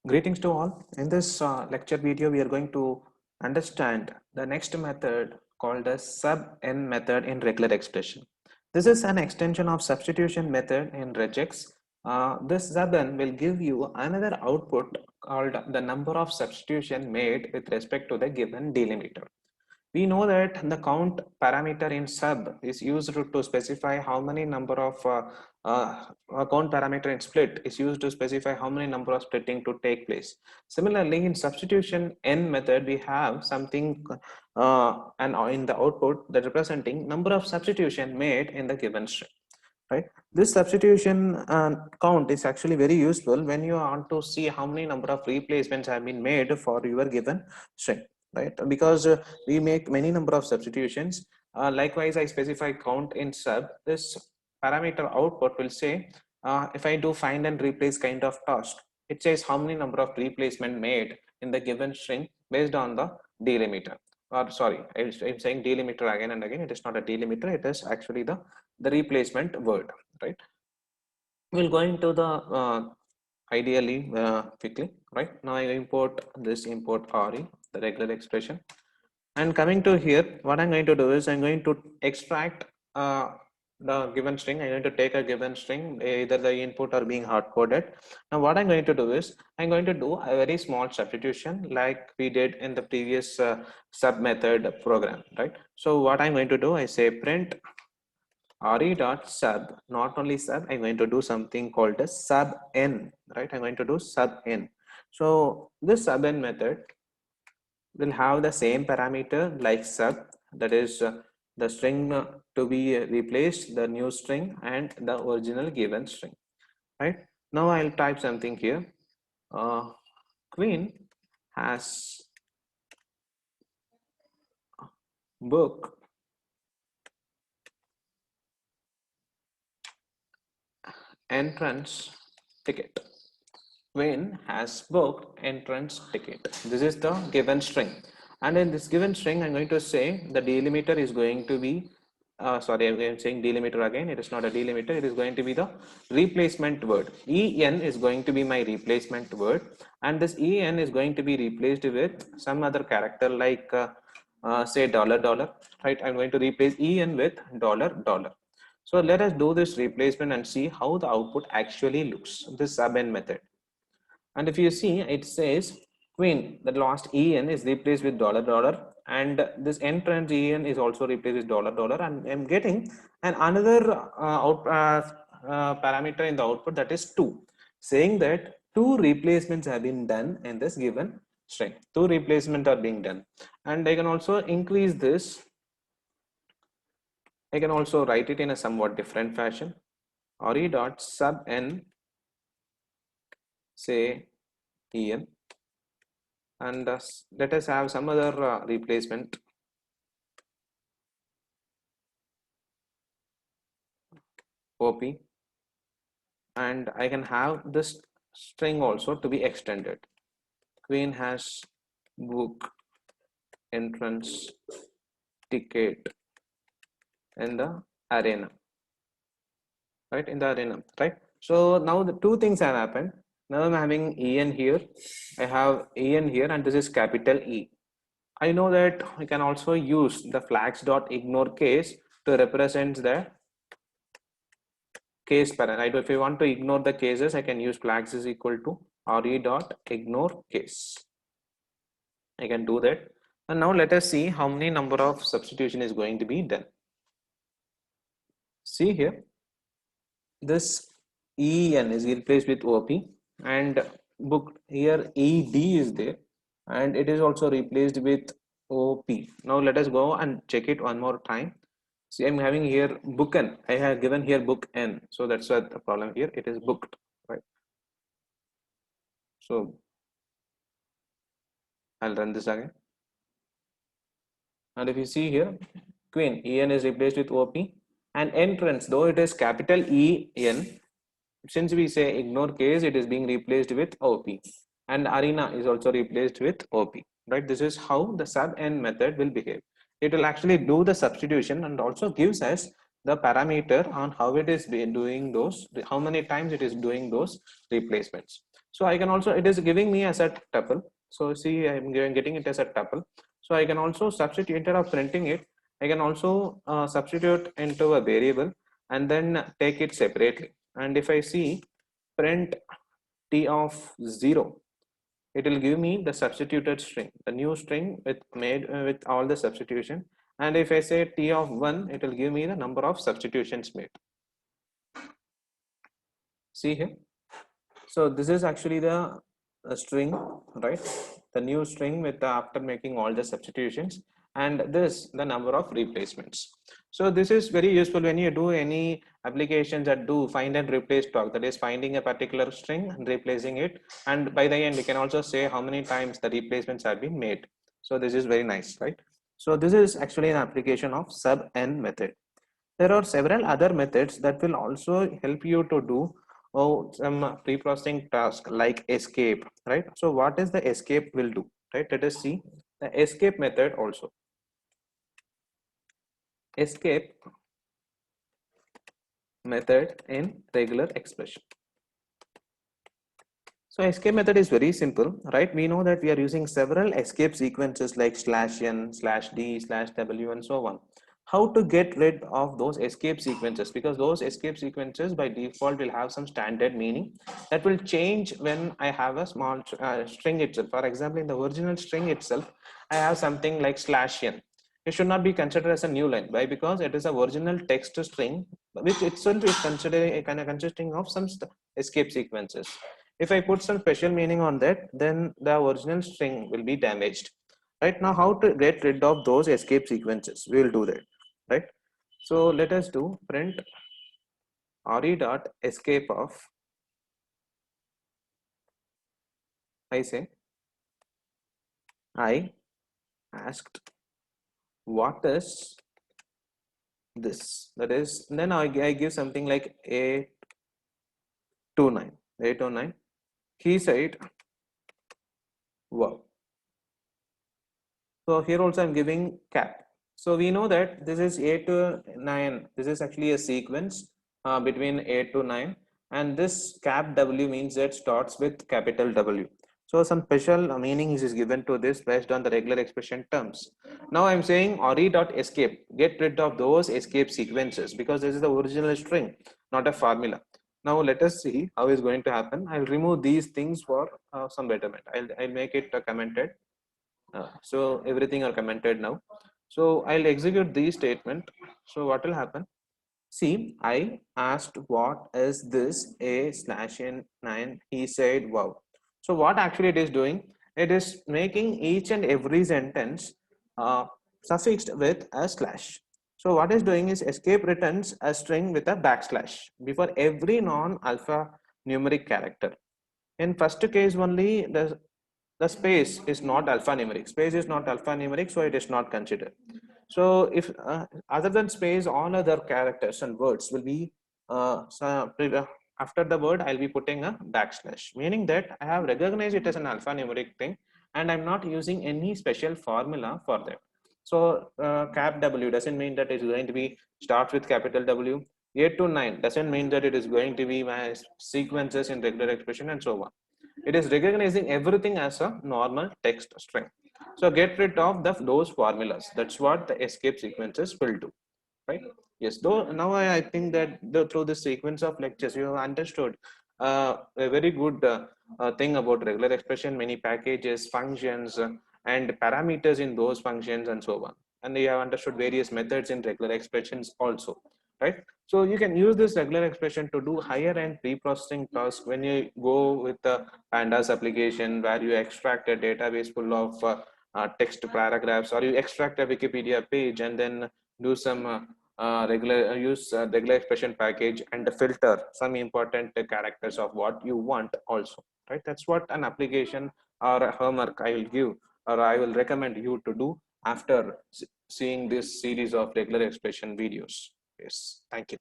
Greetings to all. In this lecture video, we are going to understand the next method called the sub-n method in regular expression. This is an extension of substitution method in regex. This sub-n will give you another output called the number of substitution made with respect to the given delimiter. We know that the count parameter in sub is used to specify how many number of count parameter in split is used to specify how many number of splitting to take place. Similarly, in substitution n method, we have something and in the output that representing number of substitution made in the given string. Right, this substitution count is actually very useful when you want to see how many number of replacements have been made for your given string, right? Because we make many number of substitutions. Likewise, I specify count in sub. This parameter output will say if I do find and replace kind of task, it says how many number of replacement made in the given string based on the delimiter. Or sorry, I'm saying delimiter again and again. It is not a delimiter, it is actually the replacement word, right? We'll go into the ideally quickly. Right now, I import this import re, the regular expression, and coming to here, what I'm going to do is I'm going to extract the given string. I'm going to take a given string, either the input or being hard coded. Now what I'm going to do is I'm going to do a very small substitution like we did in the previous sub method program, right? So what I'm going to do, I say print re dot sub, not only sub, I'm going to do something called a sub n, right? I'm going to do sub n. So this sub n method will have the same parameter like sub, that is the string to be replaced, the new string and the original given string, right? Now I'll type something here. Queen has book entrance ticket. Queen has booked entrance ticket. This is the given string, and in this given string I'm going to say the delimiter is going to be sorry, I'm saying delimiter again. It is not a delimiter, it is going to be the replacement word. En is going to be my replacement word, and this en is going to be replaced with some other character like say dollar dollar, right? I'm going to replace en with dollar dollar. So let us do this replacement and see how the output actually looks, this sub n method. And if you see, it says queen, the last en is replaced with dollar dollar, and this entrance en is also replaced with dollar dollar, and I'm getting an another parameter in the output, that is 2, saying that 2 replacements have been done in this given string. 2 replacements are being done, and I can also increase this. I can also write it in a somewhat different fashion. Re dot sub n, say en, and let us have some other replacement op, and I can have this string also to be extended. Queen has book entrance ticket in the arena, right? In the arena, right? So now the two things have happened. Now I'm having en here, I have en here, and this is capital E. I know that I can also use the flags.ignore case to represent the case parameter. If you want to ignore the cases, I can use flags is equal to re dot ignore case. I can do that. And now let us see how many number of substitution is going to be done. See here, this en is replaced with op, and book here ed is there, and it is also replaced with op. Now let us go and check it one more time. See, I'm having here book n. I have given here book n, so that's what the problem here. It is booked, right? So I'll run this again, and if you see here, queen en is replaced with op, and entrance, though it is capital En, since we say ignore case, it is being replaced with op, and arena is also replaced with op, right? This is how the sub n method will behave. It will actually do the substitution and also gives us the parameter on how it is doing those, how many times it is doing those replacements. So I can also, it is giving me as a tuple. So see, I'm getting it as a tuple. So I can also substitute, instead of printing it, I can also substitute into a variable and then take it separately. And if I see print t of 0, it will give me the substituted string, the new string with made with all the substitution. And if I say t of 1, it will give me the number of substitutions made. See here. So this is actually the string, right? The new string with after making all the substitutions, and this the number of replacements. So this is very useful when you do any applications that do find and replace talk, that is finding a particular string and replacing it, and by the end you can also say how many times the replacements have been made. So this is very nice, right? So this is actually an application of sub n method. There are several other methods that will also help you to do some pre-processing task like escape, right? So what is the escape will do, right? Let us see the escape method also. Escape method in regular expression. So escape method is very simple, right? We know that we are using several escape sequences like /n, /d, /w, and so on. How to get rid of those escape sequences? Because those escape sequences by default will have some standard meaning that will change when I have a small string itself. For example, in the original string itself, I have something like /n. It should not be considered as a new line. Why? Because it is a original text string, which itself is considered a kind of consisting of some escape sequences. If I put some special meaning on that, then the original string will be damaged. Right now, how to get rid of those escape sequences? We will do that, right? So let us do print re dot escape of, I say, I asked what is this? That is, then I give something like 829. He said, wow. So here also I'm giving cap. So we know that this is 8 to 9. This is actually a sequence between 8 to 9. And this cap W means that starts with capital W. So some special meaning is given to this based on the regular expression terms. Now I'm saying re.escape. Get rid of those escape sequences because this is the original string, not a formula. Now let us see how is going to happen. I'll remove these things for some betterment. I'll make it commented. So everything are commented now. So I'll execute this statement. So what will happen? See, I asked what is this a/n9. He said wow. So what actually it is doing? It is making each and every sentence suffixed with a slash. So what is doing is escape returns a string with a backslash before every non-alpha numeric character. In first case only, the space is not alphanumeric. Space is not alphanumeric, so it is not considered. So if other than space, all other characters and words will be after the word I'll be putting a backslash, meaning that I have recognized it as an alphanumeric thing and I'm not using any special formula for that. So cap W doesn't mean that it's going to be starts with capital W. 8 to 9 doesn't mean that it is going to be my sequences in regular expression and so on. It is recognizing everything as a normal text string. So get rid of those formulas. That's what the escape sequences will do, right? Yes, though now I think that through the sequence of lectures, you have understood a very good thing about regular expression, many packages, functions, and parameters in those functions and so on. And you have understood various methods in regular expressions also, right? So you can use this regular expression to do higher end pre-processing tasks when you go with the pandas application where you extract a database full of text paragraphs, or you extract a Wikipedia page and then do some use regular expression package and filter some important characters of what you want also, right? That's what an application or a homework I will give or I will recommend you to do after seeing this series of regular expression videos. Yes, thank you.